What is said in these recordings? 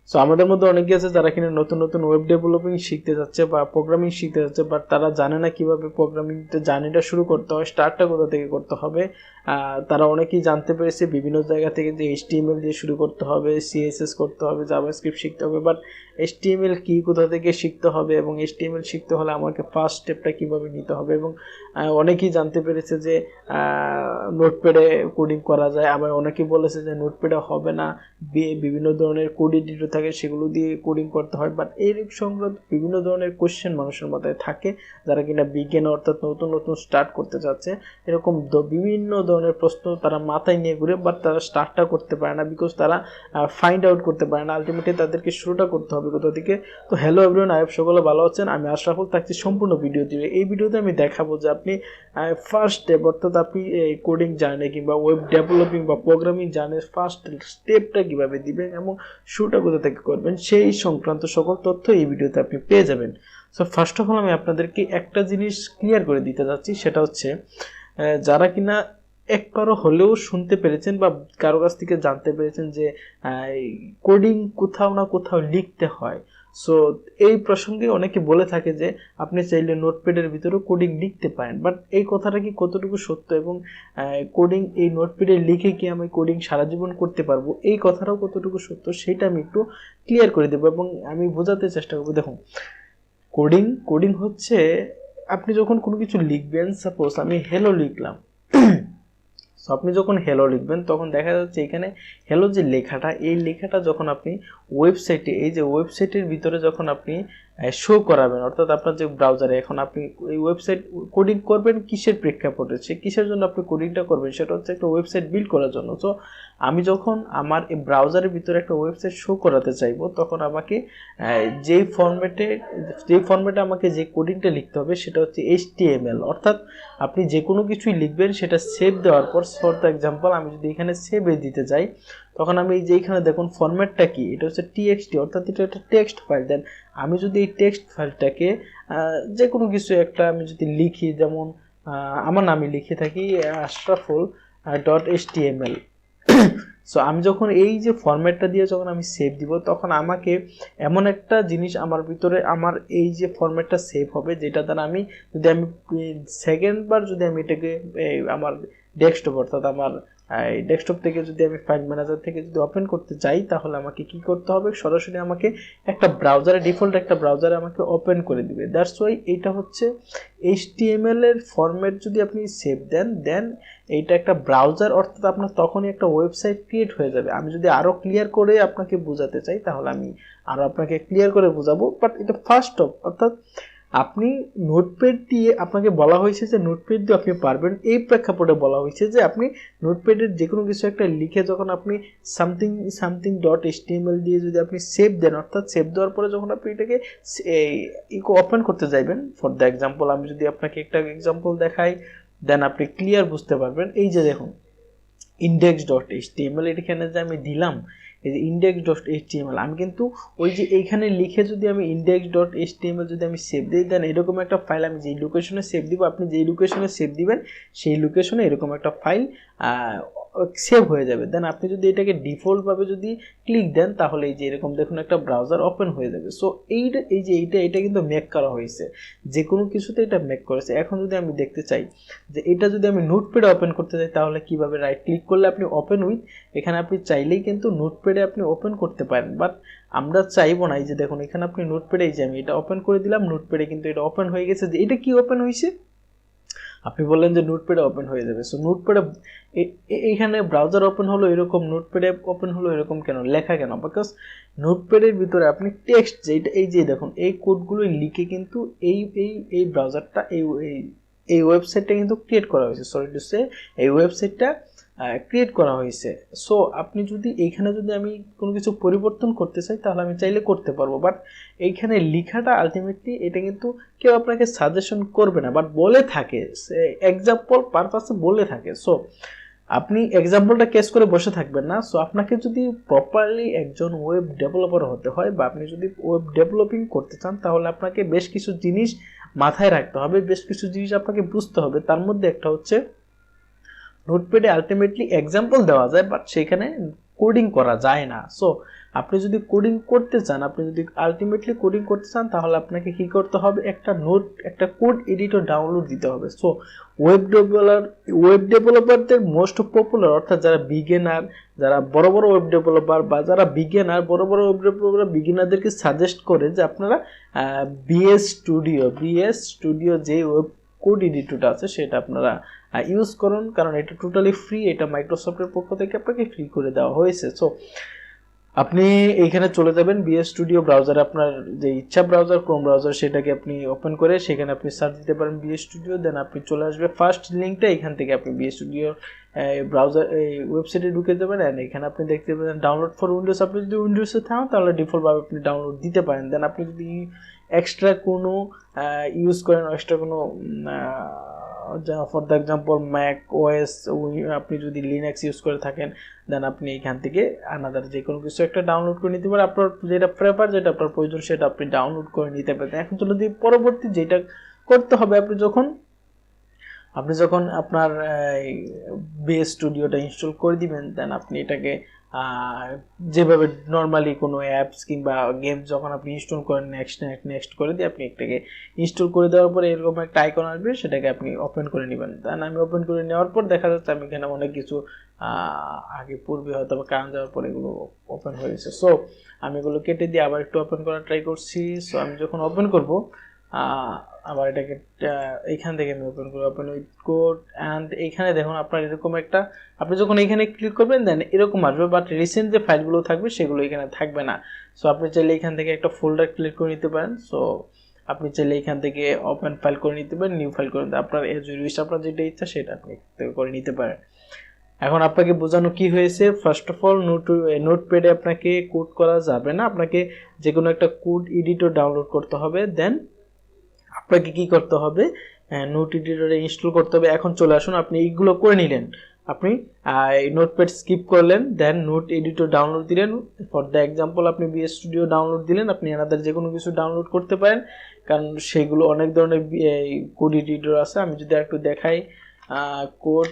So আমাদের মধ্যে অনেকে আছে যারা কিনা নতুন নতুন ওয়েব ডেভেলপিং শিখতে যাচ্ছে বা প্রোগ্রামিং শিখতে যাচ্ছে, বাট তারা জানে না কিভাবে প্রোগ্রামিংটা জার্নিটা শুরু করতে হয়, স্টার্টটা কোথা থেকে করতে হবে। তারা অনেকেই জানতে পেরেছে বিভিন্ন জায়গা থেকে যে HTML দিয়ে শুরু করতে হবে, CSS করতে হবে, জাভাস্ক্রিপ্ট শিখতে হবে, বাট HTML কি, কোথা থেকে শিখতে হবে এবং HTML শিখতে হলে আমাকে ফার্স্ট স্টেপটা কীভাবে নিতে হবে। এবং অনেকেই জানতে পেরেছে যে নোটপ্যাডে কোডিং করা যায়, আবার অনেকেই বলেছে যে নোটপ্যাডে হবে না, বিভিন্ন ধরনের কোড এডিটর থাকে সেগুলো দিয়ে কোডিং করতে হয়। বাট এই সংক্রান্ত বিভিন্ন ধরনের কোশ্চেন মানুষের মাথায় থাকে যারা কিনা বিজ্ঞান অর্থাৎ নতুন নতুন স্টার্ট করতে চাচ্ছে। এরকম বিভিন্ন ধরনের প্রশ্ন তারা মাথায় নিয়ে ঘুরে, বাট তারা স্টার্টটা করতে পারে না, বিকজ তারা ফাইন্ড আউট করতে পারে না আলটিমেটলি তাদেরকে শুরুটা করতে হবে কোথা থেকে। তো হ্যালো এভরিওয়ান, আই হোপ সকলে ভালো আছেন। আমি আশরাফুল থাকছি সম্পূর্ণ ভিডিও দিয়ে। এই ভিডিওতে আমি দেখাবো যে আপনি ফার্স্ট স্টেপ অর্থাৎ আপনি এই কোডিং জার্নি কিংবা ওয়েব ডেভেলপিং বা প্রোগ্রামিং জার্নির ফার্স্ট স্টেপটা কীভাবে দিবেন এবং শুরুটা কোথা থেকে করবেন সেই সংক্রান্ত সকল তথ্য এই ভিডিওতে আপনি পেয়ে যাবেন। সো ফার্স্ট অফ অল আমি আপনাদেরকে একটা জিনিস ক্লিয়ার করে দিতে যাচ্ছি, সেটা হচ্ছে যারা কিনা একবারও হলেও শুনতে পেরেছেন বা কারো কাছ থেকে জানতে পেরেছেন যে কোডিং কোথাও না কোথাও লিখতে হয়। সো এই প্রসঙ্গে অনেকে বলে থাকে যে আপনি চাইলে নোটপ্যাডের ভিতরেও কোডিং লিখতে পারেন, বাট এই কথাটা কি কতটুকু সত্য এবং কোডিং এই নোটপ্যাডে লিখে কি আমি কোডিং সারা জীবন করতে পারবো, এই কথাটাও কতটুকু সত্য সেটা আমি একটু ক্লিয়ার করে দেবো এবং আমি বোঝাতে চেষ্টা করবো। দেখুন, কোডিং হচ্ছে আপনি যখন কোনো কিছু লিখবেন, সাপোজ আমি হ্যালো লিখলাম, সো আপনি যখন হ্যালো লিখবেন তখন দেখা যাচ্ছে এখানে হ্যালো যে লেখাটা, এই লেখাটা যখন আপনি ওয়েবসাইটে, এই যে ওয়েবসাইটের ভিতরে যখন আপনি শো করাবেন, অর্থাৎ আপনার যে ব্রাউজারে এখন আপনি এই ওয়েবসাইট কোডিং করবেন কিসের প্রেক্ষাপটে, সে কিসের জন্য আপনি কোডিংটা করবেন, সেটা হচ্ছে একটা ওয়েবসাইট বিল্ড করার জন্য। সো আমি যখন আমার এই ব্রাউজারের ভিতরে একটা ওয়েবসাইট শো করাতে চাইবো তখন আমাকে যেই ফরম্যাটে আমাকে যে কোডিংটা লিখতে হবে সেটা হচ্ছে HTML, অর্থাৎ আপনি যে কোনো কিছুই লিখবেন সেটা সেভ দেওয়ার পর, ফর দ্য এক্সাম্পল আমি যদি এখানে সেভে দিতে যাই তখন আমি যে এখানে দেখুন ফরম্যাটটা কি, এটা হচ্ছে TXT, অর্থাৎ এটা একটা টেক্সট ফাইল। দেন আমি যদি এই টেক্সট ফাইলটাকে যে কোনো কিছু একটা আমি যদি লিখি, যেমন আমার নামে লিখে থাকি ashraful.html, সো আমি যখন এই যে ফরম্যাটটা দিয়ে যখন আমি সেভ দিব তখন আমাকে এমন একটা জিনিস আমার ভিতরে, আমার এই যে ফরম্যাটটা সেভ হবে যেটা দ্বারা আমি যদি আমি সেকেন্ড বার যদি আমি এটাকে আমার ডেস্কটপ অর্থাৎ আমার ডেস্কটপ থেকে যদি আমি ফাইল ম্যানেজার থেকে যদি ওপেন করতে চাই তাহলে আমাকে কি করতে হবে, সরাসরি আমাকে একটা ব্রাউজারে, ডিফল্ট একটা ব্রাউজারে আমাকে ওপেন করে দিবে। দ্যাটস ওয়াই এইটা হচ্ছে HTML এর ফরম্যাট যদি আপনি সেভ দেন এইটা একটা ব্রাউজার, অর্থাৎ আপনার তখনই একটা ওয়েবসাইট ক্রিয়েট হয়ে যাবে। আমি যদি আরও ক্লিয়ার করে আপনাকে বোঝাতে চাই তাহলে আমি আরও আপনাকে ক্লিয়ার করে বোঝাবো, বাট এটা ফার্স্ট অফ, অর্থাৎ আপনি নোটপ্যাড দিয়ে, আপনাকে বলা হয়েছে যে নোটপ্যাড দিয়ে আপনি পারবেন, এই প্রেক্ষাপটে বলা হয়েছে যে আপনি নোটপ্যাডের যে কোনো কিছু একটা লিখে যখন আপনি something.html দিয়ে যদি আপনি সেভ দেন, অর্থাৎ সেভ দেওয়ার পরে যখন আপনি এটাকে ওপেন করতে যাইবেন, ফর দ্য এক্সাম্পল আমি যদি আপনাকে একটা এক্সাম্পল দেখাই দেন আপনি ক্লিয়ার বুঝতে পারবেন। এই যে দেখুন index.html, এখানে যে আমি দিলাম এই যে index.html, আমি কিন্তু ওই যে এইখানে লিখে যদি আমি index.html যদি আমি সেভ দিই দেন এরকম একটা ফাইল, আমি যেই লোকেশনে সেভ দিব, আপনি যেই লোকেশনে সেভ দিবেন সেই লোকেশনে এরকম একটা ফাইল সেভ হয়ে যাবে। দেন আপনি যদি এটাকে ডিফল্টভাবে যদি ক্লিক দেন তাহলে এই যে এরকম দেখুন একটা ব্রাউজার ওপেন হয়ে যাবে। সো এইটা কিন্তু মেক করা হয়েছে, যে কোনো কিছুতে এটা মেক করেছে। এখন যদি আমি দেখতে চাই যে এটা যদি আমি নোটপ্যাডে ওপেন করতে চাই তাহলে কিভাবে, রাইট ক্লিক করলে আপনি ওপেন উইথ, এখানে আপনি চাইলেই কিন্তু নোটপ্যাডে আপনি ওপেন করতে পারেন, বাট আমরা চাইবো না। এই যে দেখুন এখানে আপনি নোটপ্যাডে, এই যে আমি এটা ওপেন করে দিলাম নোটপ্যাডে, কিন্তু এটা ওপেন হয়ে গেছে। যে এটা কি ওপেন হয়েছে, আপনি বললেন যে নোটপ্যাডে ওপেন হয়ে যাবে। সো নোটপ্যাডে এইখানে ব্রাউজার ওপেন হলো এরকম, নোটপ্যাডে ওপেন হলো এরকম কেন, লেখা কেন? বিকজ নোটপ্যাডের ভিতরে আপনি টেক্সট যেটা, এই যে দেখুন এই কোডগুলো লিখে কিন্তু এই ব্রাউজারটা এই ওয়েবসাইটটা কিন্তু ক্রিয়েট করা হয়েছে, সরি টু সে এই ওয়েবসাইটটা ক্রিয়েট করা হয়েছে। সো আপনি যদি এইখানে যদি আমি কোনো কিছু পরিবর্তন করতে চাই তাহলে আমি চাইলে করতে পারবো, বাট এইখানে লেখাটা আলটিমেটলি এটা কিন্তু কেউ আপনাকে সাজেশন করবে না, বাট বলে থাকে, এক্সাম্পল পারপাসে বলে থাকে। সো আপনি এক্সাম্পলটা কেস করে বসে থাকবেন না। সো আপনাকে যদি প্রপারলি একজন ওয়েব ডেভেলপার হতে হয় বা আপনি যদি ওয়েব ডেভেলপিং করতে চান তাহলে আপনাকে বেশ কিছু জিনিস মাথায় রাখতে হবে, বেশ কিছু জিনিস আপনাকে বুঝতে হবে। তার মধ্যে একটা হচ্ছে নোটপ্যাডে আলটিমেটলি এক্সাম্পল দেওয়া যায় বাট সেখানে কোডিং করা যায় না। সো আপনি যদি কোডিং করতে চান, আপনি যদি আলটিমেটলি কোডিং করতে চান, তাহলে আপনাকে কি করতে হবে, একটা কোড এডিটর ডাউনলোড দিতে হবে। সো ওয়েব ডেভেলপারদের মোস্ট পপুলার, অর্থাৎ যারা বিগিনার, যারা বড় বড় ওয়েব ডেভেলপার বা যারা বিগিনার, বড় বড় ওয়েব ডেভেলপার বিগিনারদেরকে সাজেস্ট করে যে আপনারা বিএস স্টুডিও যে ওয়েব কোড এডিটরটা আছে সেটা আপনারা ইউজ করুন, কারণ এটা টোটালি ফ্রি, এটা মাইক্রোসফটের পক্ষ থেকে আপনাকে ফ্রি করে দেওয়া হয়েছে। সো আপনি এইখানে চলে যাবেন বিএস স্টুডিও ব্রাউজারে, আপনার যে ইচ্ছা ব্রাউজার, ক্রোম ব্রাউজার, সেটাকে আপনি ওপেন করে সেখানে আপনি সার্চ দিতে পারেন বিএস স্টুডিও, দেন আপনি চলে আসবে ফার্স্ট লিঙ্কটা, এখান থেকে আপনি বিএস স্টুডিও ব্রাউজার এই ওয়েবসাইটে ঢুকে যাবেন। অ্যান্ড এখানে আপনি দেখতে পাবেন ডাউনলোড ফর উইন্ডোজ, আপনি যদি উইন্ডোজে থাকেন তাহলে ডিফল্টভাবে আপনি ডাউনলোড দিতে পারেন। দেন আপনি যদি এক্সট্রা কোনো ইউজ করেন, এক্সট্রা কোনো for the example Mac OS, আপনি যদি লিনাক্স ইউজ করে থাকেন, দেন আপনি এখান থেকে আনাদার যে কোনো কিছু একটা ডাউনলোড করে নিতে পারেন, আপনার যেটা প্রেফার, যেটা আপনার প্রয়োজন সেটা আপনি ডাউনলোড করে নিতে পারেন। এখন চলে যদি পরবর্তী যেটা করতে হবে, আপনি যখন আপনার বিএস স্টুডিওটা ইনস্টল করে দিবেন, দেন আপনি এটাকে যেভাবে নর্মালি কোনো অ্যাপস কিংবা গেম যখন আপনি ইনস্টল করেন, নেক্সট করে দিয়ে আপনি এটাকে ইনস্টল করে দেওয়ার পরে এরকম একটা আইকন আসবে, সেটাকে আপনি ওপেন করে নেবেন। দেন আমি ওপেন করে নেওয়ার পর দেখা যাচ্ছে আমি এখানে অনেক কিছু আগে পূর্বে হয়তো বা কারণ যাওয়ার পর এগুলো ওপেন হয়েছে। সো আমি এগুলো কেটে দিয়ে আবার একটু ওপেন করার ট্রাই করছি। সো আমি যখন ওপেন করব, আবার এটাকে এইখান থেকে আমি ওপেন করি, ওপেন উইথ কোড, অ্যান্ড এইখানে দেখুন আপনার এরকম একটা, আপনি যখন এখানে ক্লিক করবেন দেন এরকম আসবে, বাট রিসেন্ট যে ফাইলগুলো থাকবে সেগুলো এখানে থাকবে না। সো আপনি চাইলে এখান থেকে একটা ফোল্ডার ক্লিক করে নিতে পারেন। সো আপনি চাইলে এখান থেকে ওপেন ফাইল করে নিতে পারেন, নিউ ফাইল করে নিতে, আপনার আপনার যেটা ইচ্ছা সেটা আপনি করে নিতে পারেন। এখন আপনাকে বোঝানো কি হয়েছে, ফার্স্ট অফ অল নোটপ্যাডে আপনাকে কোড করা যাবে না, আপনাকে যে কোনো একটা কোড এডিটর ডাউনলোড করতে হবে, দেন আপনাকে কি করতে হবে, নোট এডিটরে ইনস্টল করতে হবে। এখন চলে আসুন, আপনি এইগুলো করে নিলেন, আপনি নোটপ্যাড স্কিপ করলেন, দেন নোট এডিটর ডাউনলোড দিলেন, ফর দ্য এক্সাম্পল আপনি বিএস স্টুডিও ডাউনলোড দিলেন, আপনি এনাদের যে কোনো কিছু ডাউনলোড করতে পারেন, কারণ সেগুলো অনেক ধরনের কোড এডিটর আছে। আমি যদি একটু দেখাই কোড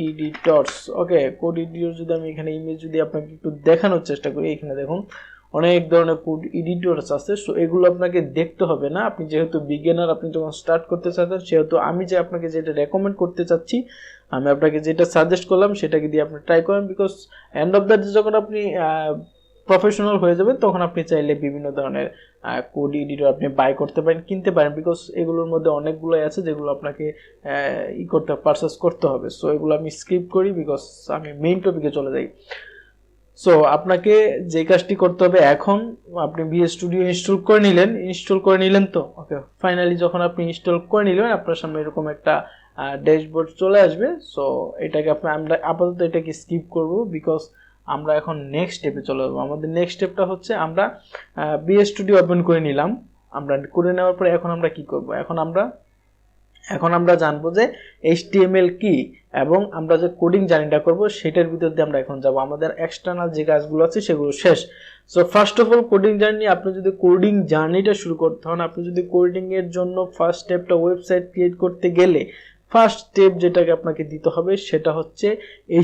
এডিটরস, ওকে, কোড এডিটর যদি আমি এখানে ইমেজ যদি আপনাকে একটু দেখানোর চেষ্টা করি, এখানে দেখুন অনেক ধরনের কোড এডিটরস আছে। সো এগুলো আপনাকে দেখতে হবে না, আপনি যেহেতু বিগিনার, আপনি যখন স্টার্ট করতে চাচ্ছেন, সেহেতু আমি যে আপনাকে যেটা রেকমেন্ড করতে চাচ্ছি, আমি আপনাকে যেটা সাজেস্ট করলাম সেটাকে দিয়ে আপনি ট্রাই করেন, because end of the day যখন আপনি প্রফেশনাল হয়ে যাবেন তখন আপনি চাইলে বিভিন্ন ধরনের কোড এডিটর আপনি বাই করতে পারেন, কিনতে পারেন, বিকজ এগুলোর মধ্যে অনেকগুলোই আছে যেগুলো আপনাকে পারচেস করতে হবে। সো এগুলো আমি স্কিপ করি, বিকজ আমি মেইন টপিকে চলে যাই। সো আপনাকে যে কাজটি করতে হবে, এখন আপনি বিএস স্টুডিও ইনস্টল করে নিলেন তো, ওকে, ফাইনালি যখন আপনি ইনস্টল করে নিলেন আপনার সামনে এরকম একটা ড্যাশবোর্ড চলে আসবে। সো এটাকে আমরা আপাতত এটাকে স্কিপ করব, বিকজ আমরা এখন নেক্সট স্টেপে চলে যাবো। আমাদের নেক্সট স্টেপটা হচ্ছে আমরা বিএস স্টুডিও ওপেন করে নিলাম, আমরা করে নেওয়ার পরে এখন আমরা কি করব, এখন আমরা জানবো যে HTML কি, এবং আমরা যে কোডিং জার্নিটা করব সেটার ভিতর দিয়ে আমরা এখন যাব। আমাদের এক্সটার্নাল যে কাজগুলো আছে সেগুলো শেষ। So first of all coding journey, আপনি যদি কোডিং জার্নিটা শুরু করতে হন, আপনি যদি কোডিং এর জন্য ফার্স্ট স্টেপটা ওয়েবসাইট ক্রিয়েট করতে গেলে ফার্স্ট স্টেপ যেটাকে আপনাকে দিতে হবে সেটা হচ্ছে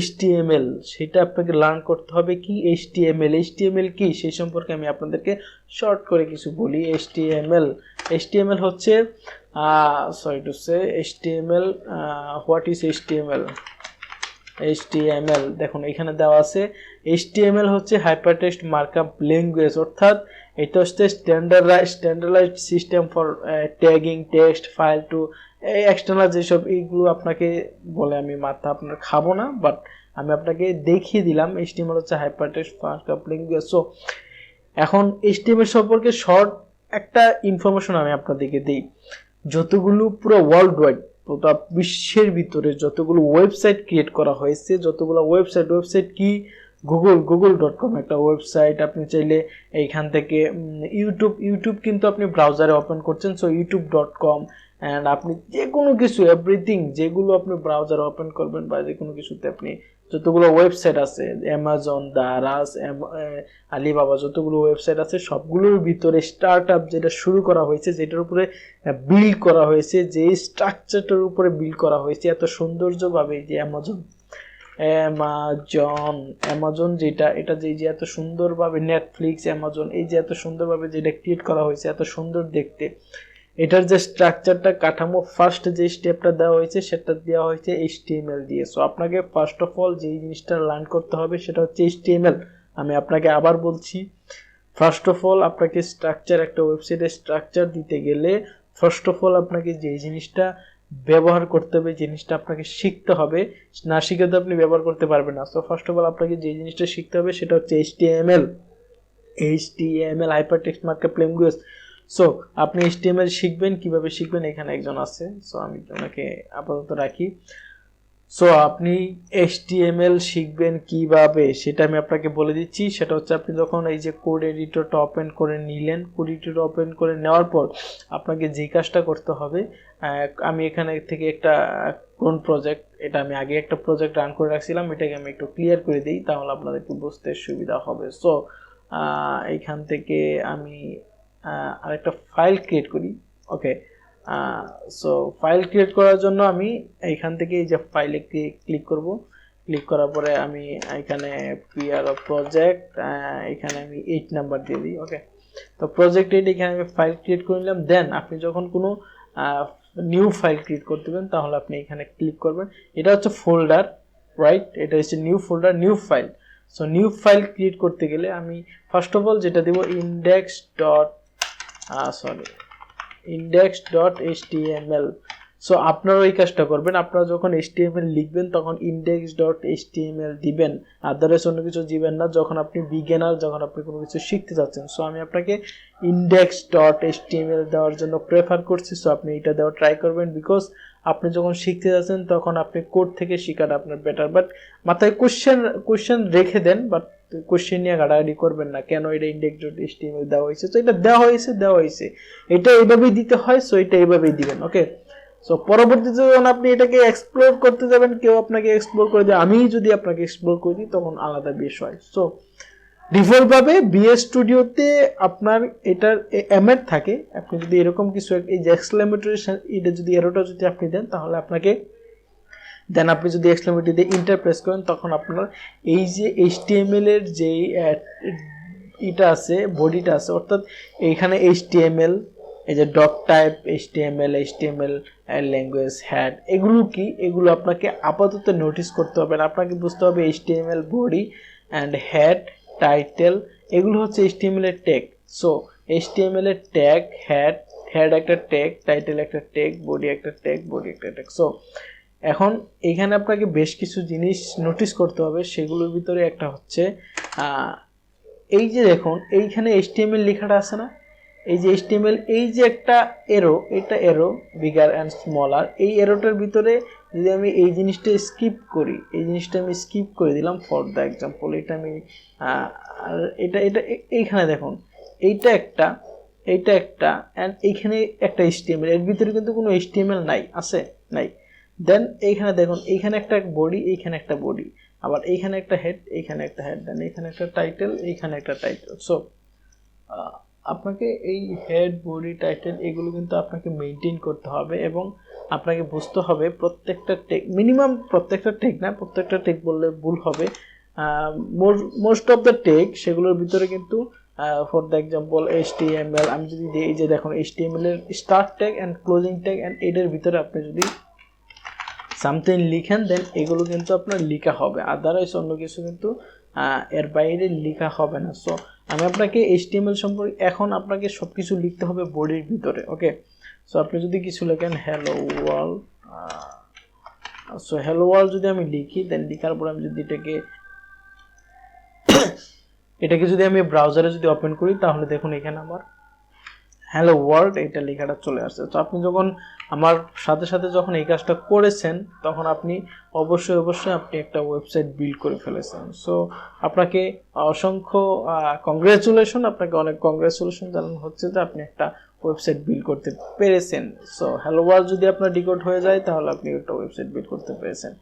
HTML, সেটা আপনাকে লার্ন করতে হবে। কি HTML কি সেই সম্পর্কে আমি আপনাদেরকে শর্ট করে কিছু বলি। HTML হচ্ছে sorry to say HTML, what is HTML দেখুন এখানে দেওয়া আছে, HTML হচ্ছে হাইপারটেক্সট মার্কআপ ল্যাঙ্গুয়েজ, অর্থাৎ এটা হচ্ছে standardized system for tagging text file to external যেসব এইগুলো আপনাকে বলে, আমি মাথা আপনার খাবো না, বাট আমি আপনাকে দেখিয়ে দিলাম। HTML হচ্ছে হাইপারটেক্সট মার্কআপ ল্যাঙ্গুয়েজ। সো এখন HTML সম্পর্কে শর্ট একটা ইনফরমেশন আমি আপনাদেরকে দিই। যতগুলো পুরো ওয়ার্ল্ড ওয়াইড, পুরো বিশ্বের ভিতরে যতগুলো ওয়েবসাইট ক্রিয়েট করা হয়েছে, যতগুলো ওয়েবসাইট কি, google.com একটা ওয়েবসাইট, আপনি চাইলে এইখান থেকে ইউটিউব কিন্তু আপনি ব্রাউজারে ওপেন করছেন, সো youtube.com, অ্যান্ড আপনি যে কোনো কিছু এভরিথিং যেগুলো আপনি ব্রাউজারে ওপেন করবেন বা যে কোনো কিছুতে আপনি যতগুলো ওয়েবসাইট আছে, অ্যামাজন, দারাজ, আলিবাবা, যতগুলো ওয়েবসাইট আছে সবগুলোর ভিতরে স্টার্টআপ যেটা শুরু করা হয়েছে, যেটার উপরে বিল্ড করা হয়েছে, যে স্ট্রাকচারটার উপরে বিল্ড করা হয়েছে এত সৌন্দর্যভাবে, যে অ্যামাজন যেটা, এটা যে এত সুন্দরভাবে নেটফ্লিক্স, অ্যামাজন, এই যে এত সুন্দরভাবে যেটা ক্রিয়েট করা হয়েছে, এত সুন্দর দেখতে, এটার যে স্ট্রাকচারটা, কাঠামো, ফার্স্ট যে স্টেপটা দেওয়া হয়েছে সেটা দেওয়া হয়েছে HTML দিয়ে। সো আপনাকে ফার্স্ট অফ অল যেই জিনিসটা লার্ন করতে হবে সেটা হচ্ছে HTML। আমি আপনাকে আবার বলছি, ফার্স্ট অফ অল আপনাকে স্ট্রাকচার, একটা ওয়েবসাইটের স্ট্রাকচার দিতে গেলে ফার্স্ট অফ অল আপনাকে যে জিনিসটা ব্যবহার করতে হবে, জিনিসটা আপনাকে শিখতে হবে, না শিখে তো আপনি ব্যবহার করতে পারবেন না। সো ফার্স্ট অফ অল আপনাকে যে জিনিসটা শিখতে হবে সেটা হচ্ছে HTML hypertext markup language. So আপনি HTML শিখবেন, কিভাবে শিখবেন, এখানে একজন আছে, সো আমি ওনাকে আপাতত রাখি। সো আপনি HTML শিখবেন কিভাবে সেটা আমি আপনাকে বলে দিচ্ছি। সেটা হচ্ছে আপনি যখন এই যে কোড এডিটরটা ওপেন করে নিলেন, কোড এডিটর ওপেন করে নেওয়ার পর আপনাকে যে কাজটা করতে হবে, আমি এখানে থেকে একটা কোন প্রজেক্ট, এটা আমি আগে একটা প্রজেক্ট রান করে রাখছিলাম, এটাকে আমি একটু ক্লিয়ার করে দিই, তাহলে আপনাদের একটু বুঝতে সুবিধা হবে। সো এইখান থেকে আমি আরেকটা ফাইল ক্রিয়েট করি। ওকে, সো ফাইল ক্রিয়েট করার জন্য আমি এইখান থেকে এই যে ফাইলে ক্লিক করব। ক্লিক করার পরে আমি এখানে প্রজেক্ট, এখানে আমি 8 নাম্বার দিয়ে দিই। ওকে, তো প্রজেক্ট 8 এখানে আমি ফাইল ক্রিয়েট করে নিলাম। দেন আপনি যখন কোনো নিউ ফাইল ক্রিয়েট করতে দেবেন তাহলে আপনি এখানে ক্লিক করবেন। এটা হচ্ছে ফোল্ডার, রাইট, এটা হচ্ছে new folder, new file. So new file create করতে গেলে আমি ফার্স্ট অফ অল যেটা দেব, index.html। সো আপনারা এই কাজটা করবেন, আপনারা যখন HTML লিখবেন তখন index.html দিবেন, আদারওয়াইজ অন্য কিছু দিবেন না যখন আপনি বিগিনার, যখন আপনি কোনো কিছু শিখতে যাচ্ছেন। সো আমি আপনাকে index.html দেওয়ার জন্য প্রেফার করছি। সো আপনি এটা দেওয়া ট্রাই করবেন, বিকজ আপনি যখন শিখতে যাচ্ছেন তখন আপনি কোড থেকে শেখাটা আপনার বেটার। বাট মাথায় কোশ্চেন রেখে দেন, বাট কোশ্চেন নিয়ে গাড়াগাড়ি করবেন না, কেন এটা index.html দেওয়া হয়েছে। তো এটা দেওয়া হয়েছে, এটা এইভাবেই দিতে হয়, সো এটা এইভাবেই দিবেন। ওকে, সো পরবর্তীতে যখন আপনি এটাকে এক্সপ্লোর করতে যাবেন, কেউ আপনাকে এক্সপ্লোর করে দেয়, আমি যদি আপনাকে এক্সপ্লোর করে দিই তখন আলাদা বিষয়। সো ডিফল্ট ভাবে বিএস স্টুডিওতে আপনার এটার এমএড থাকে, আপনি যদি এরকম কিছু এই যে এক্সক্লেমেটরি, এটা যদি এরোটা যদি আপনি দেন তাহলে আপনাকে, দেন আপনি যদি এক্সক্লেমেটরি দিয়ে ইন্টার প্রেস করেন তখন আপনার এই যে HTML এর যে এটা আছে, বডিটা আছে, অর্থাৎ এইখানে HTML, এই যে doc type HTML language head, এগুলো কি, এগুলো আপনাকে আপাতত নোটিস করতে হবে না। আপনাকে বুঝতে হবে HTML body and head, title, এগুলো হচ্ছে HTML এর ট্যাগ। সো HTML এর ট্যাগ, হেড একটা ট্যাগ, টাইটেল একটা ট্যাগ, বডি একটা ট্যাগ, সো এখন এখানে আপনাকে বেশ কিছু জিনিস নোটিস করতে হবে, সেগুলোর ভিতরে একটা হচ্ছে এই যে দেখুন এইখানে HTML লেখাটা আছে না, এই যে HTML, এই যে একটা এরো, এটা এরো বিগার অ্যান্ড স্মলার, এই এরোটার ভিতরে যদি আমি এই জিনিসটা স্কিপ করি, এই জিনিসটা আমি স্কিপ করে দিলাম ফর দ্য এক্সাম্পল, এটা আমি এটা এইখানে দেখুন এইটা একটা অ্যান্ড এইখানে একটা HTML, এর ভিতরে কিন্তু কোনো HTML নাই, আছে নাই। দেন এইখানে দেখুন, এইখানে একটা বডি, এইখানে একটা বডি, আবার এইখানে একটা হেড, এইখানে একটা হেড, দেন এইখানে একটা টাইটেল, এইখানে একটা টাইটেল। সো আপনাকে এই হেড, বডি, টাইটেল এগুলো কিন্তু আপনাকে মেনটেন করতে হবে এবং আপনাকে বুঝতে হবে প্রত্যেকটা টেক, মিনিমাম প্রত্যেকটা টেক না, প্রত্যেকটা টেক বললে ভুল হবে, মোস্ট অফ দ্য টেক সেগুলোর ভিতরে কিন্তু ফর দ্য এক্সাম্পল HTML, আমি যদি দিই, এই যে দেখুন HTML এর start tag and closing tag, and এটার ভিতরে আপনি যদি সামথিং লিখেন দেন এগুলো কিন্তু আপনার লেখা হবে, আদারওয়াইজ অন্য কিছু কিন্তু এর বাইরে লেখা হবে না। সো আমি আপনাকে HTML সম্পর্কে, এখন আপনাকে সব কিছু লিখতে হবে বডির ভিতরে। ওকে, সো আপনি যদি কিছু লেখেন hello world, so hello world যদি আমি লিখি, দেন লেখার পর আমি যদি এটাকে যদি আমি ব্রাউজারে যদি ওপেন করি তাহলে দেখুন এখানে আমার হ্যালো ওয়ার্ল্ড এটা লেখাটা চলে আসছে। তো আপনি যখন আমার সাথে সাথে যখন এই কাজটা করেছেন তখন আপনি অবশ্যই আপনি একটা ওয়েবসাইট বিল্ড করে ফেলেছেন। সো আপনাকে অসংখ্য কংগ্রেচুলেশন, আপনাকে অনেক কংগ্রেচুলেশন জানানো হচ্ছে যে আপনি একটা ওয়েবসাইট বিল্ড করতে পেরেছেন। সো হ্যালো ওয়ার্ল্ড যদি আপনার ডিকোড হয়ে যায় তাহলে আপনি একটা ওয়েবসাইট বিল্ড করতে পেরেছেন।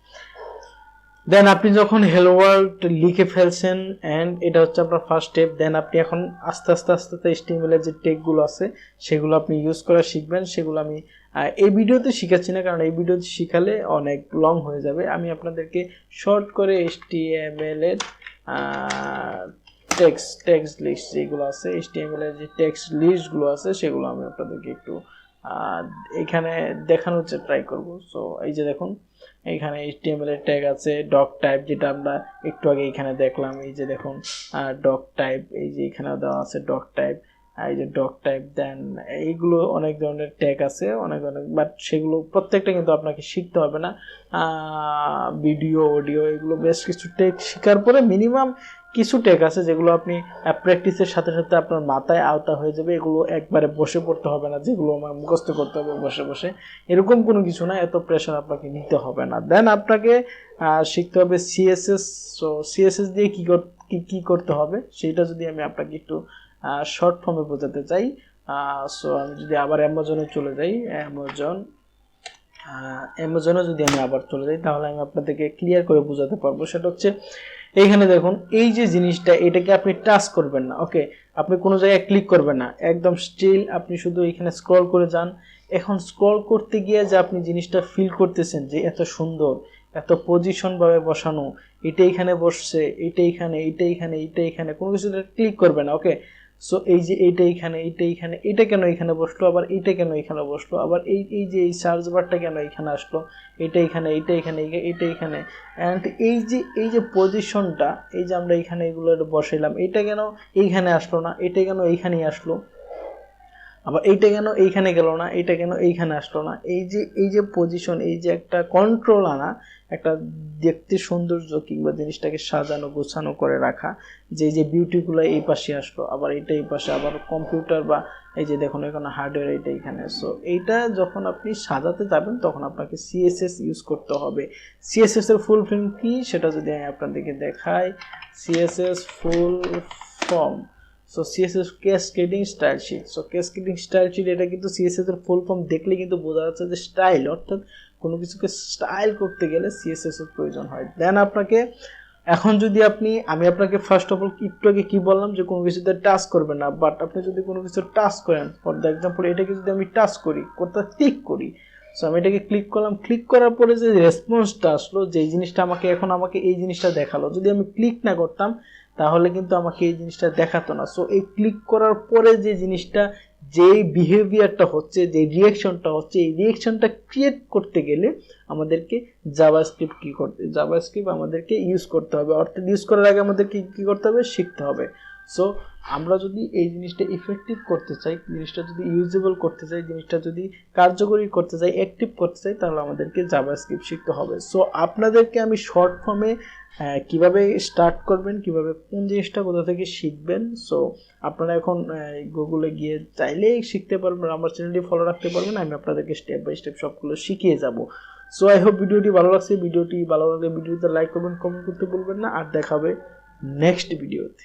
দেন আপনি যখন হেলো ওয়ার্ল্ড লিখে ফেলছেন অ্যান্ড এটা হচ্ছে আপনার ফার্স্ট স্টেপ, দেন আপনি এখন আস্তে আস্তে HTML এর যে টেকগুলো আছে সেগুলো আপনি ইউজ করা শিখবেন, সেগুলো আমি এই ভিডিওতে শেখাচ্ছি না, কারণ এই ভিডিওতে শেখালে অনেক লং হয়ে যাবে। আমি আপনাদেরকে শর্ট করে HTML এর টেক্সট লিস্ট যেগুলো আছে, HTML এর যে টেক্সট লিস্টগুলো আছে সেগুলো আমি আপনাদেরকে একটু এখানে দেখানোর ট্রাই করব। সো এই যে দেখুন, এইখানে HTML এর ট্যাগ আছে, ডক টাইপ, যেটা আমরা একটু আগে এখানে দেখলাম। এই যে দেখুন ডক টাইপ, এই যে এখানে দেওয়া আছে ডক টাইপ, এই যে ডক টাইপ। দেন এইগুলো অনেক ধরনের ট্যাগ আছে, অনেক বাট সেগুলো প্রত্যেকটা কিন্তু আপনাকে শিখতে হবে না। ভিডিও, অডিও, এগুলো বেশ কিছু ট্যাগ শেখার পরে মিনিমাম কিছু ট্যাগ আছে যেগুলো আপনি প্র্যাকটিসের সাথে সাথে আপনার মাথায় আওতা হয়ে যাবে। এগুলো একবারে বসে পড়তে হবে না, যেগুলো আমার মুখস্থ করতে হবে বসে বসে, এরকম কোনো কিছু না, এত প্রেশার আপনাকে নিতে হবে না। দেন আপনাকে শিখতে হবে CSS। সো CSS দিয়ে কি করতে হবে সেটা যদি আমি আপনাকে একটু শর্ট ফর্মে বোঝাতে চাই। সো আমি যদি আবার অ্যামাজনে চলে যাই, অ্যামাজনে যদি আমি আবার চলে যাই, তাহলে আমি আপনাদেরকে ক্লিয়ার করে বোঝাতে পারবো। সেটা হচ্ছে এইখানে দেখুন, এই যে জিনিসটা, এটাকে আপনি টাচ করবেন না, ওকে? আপনি কোনো জায়গায় ক্লিক করবেন না, একদম স্টিল আপনি শুধু এখানে স্ক্রল করে যান। এখন স্ক্রল করতে গিয়ে যে আপনি জিনিসটা ফিল করতেছেন যে এত সুন্দর, এত পজিশন ভাবে বসানো, এটা এখানে বসছে, এটা এখানে, এটা এখানে, এটা এখানে, কোনো কিছু ক্লিক করবে না, ওকে? সো এই যে এইটা এখানে, এইটা এখানে, এটা কেন এখানে বসলো, আবার এইটা কেন এখানে বসলো, আবার এই যে এই সার্চ বারটা কেন এখানে আসলো, এটা এখানে, এইটা এখানে, এটা এখানে, অ্যান্ড এই যে পজিশনটা, এই যে আমরা এখানে এগুলো বসাইলাম, এটা কেন এইখানে আসলো না, এটা কেন এইখানেই আসলো, আবার এইটা কেন এইখানে গেল না, এটা কেন এইখানে আসলো না। এই যে পজিশন, এই যে একটা কন্ট্রোল আনা, একটা দেখতে সৌন্দর্য কিংবা জিনিসটাকে সাজানো গোছানো করে রাখা, যে বিউটিগুলো এই পাশে আসলো, আবার এটা এই পাশে, আবার কম্পিউটার বা এই যে দেখুন এখানে হার্ডওয়্যার এটা এখানে। সো এইটা যখন আপনি সাজাতে যাবেন তখন আপনাকে CSS ইউজ করতে হবে। CSS এর ফুল ফর্ম কি সেটা যদি আমি আপনাদেরকে দেখাই, CSS full form, so CSS cascading style sheet. So cascading style sheet, এটা কিন্তু CSS এর ফুল ফর্ম দেখলে কিন্তু বোঝা যাচ্ছে যে স্টাইল, অর্থাৎ কোনো কিছুকে স্টাইল করতে গেলে CSS এর প্রয়োজন হয়। দেন আপনাকে এখন যদি আমি আপনাকে ফার্স্ট অফ অল একটু আগে কি বললাম যে কোনো কিছুতে টাচ করবেন না, বাট আপনি যদি কোনো কিছু টাচ করেন, ফর দ্য এক্সাম্পল এটাকে যদি আমি টাচ করি, ক্লিক করি, সো আমি এটাকে ক্লিক করলাম, ক্লিক করার পরে যে রেসপন্সটা আসলো, যে জিনিসটা আমাকে এই জিনিসটা দেখালো, যদি আমি ক্লিক না করতাম তাহলে কিন্তু আমাকে এই জিনিসটা দেখাতো না। সো এই ক্লিক করার পরে যে জিনিসটা, যে বিহেভিয়ারটা হচ্ছে, যে রিঅ্যাকশনটা হচ্ছে, এই রিঅ্যাকশনটা ক্রিয়েট করতে গেলে আমাদেরকে জাভাস্ক্রিপ্ট আমাদেরকে ইউজ করতে হবে। অর্থাৎ ইউজ করার আগে আমাদেরকে কি করতে হবে, শিখতে হবে। সো আমরা যদি এই জিনিসটা ইফেক্টিভ করতে চাই, জিনিসটা যদি ইউজেবল করতে চাই, জিনিসটা যদি কার্যকরী করতে চাই, অ্যাক্টিভ করতে চাই, তাহলে আমাদেরকে জাভাস্ক্রিপ্ট শিখতে হবে। সো আপনাদেরকে আমি শর্ট ফর্মে কিভাবে স্টার্ট করবেন, কিভাবে কোন জিনিসটা কোথা থেকে শিখবেন, সো আপনারা এখন গুগলে গিয়ে চাইলেই শিখতে পারবেন, আমার চ্যানেলটি ফলো রাখতে পারবেন, আমি আপনাদেরকে স্টেপ বাই স্টেপ সবগুলো শিখিয়ে যাব। সো আই হোপ ভিডিওটি ভালো লাগছে। ভিডিওটি ভালো লাগলে ভিডিওতে লাইক করবেন, কমেন্ট করতে ভুলবেন না, আর দেখা হবে নেক্সট ভিডিওতে।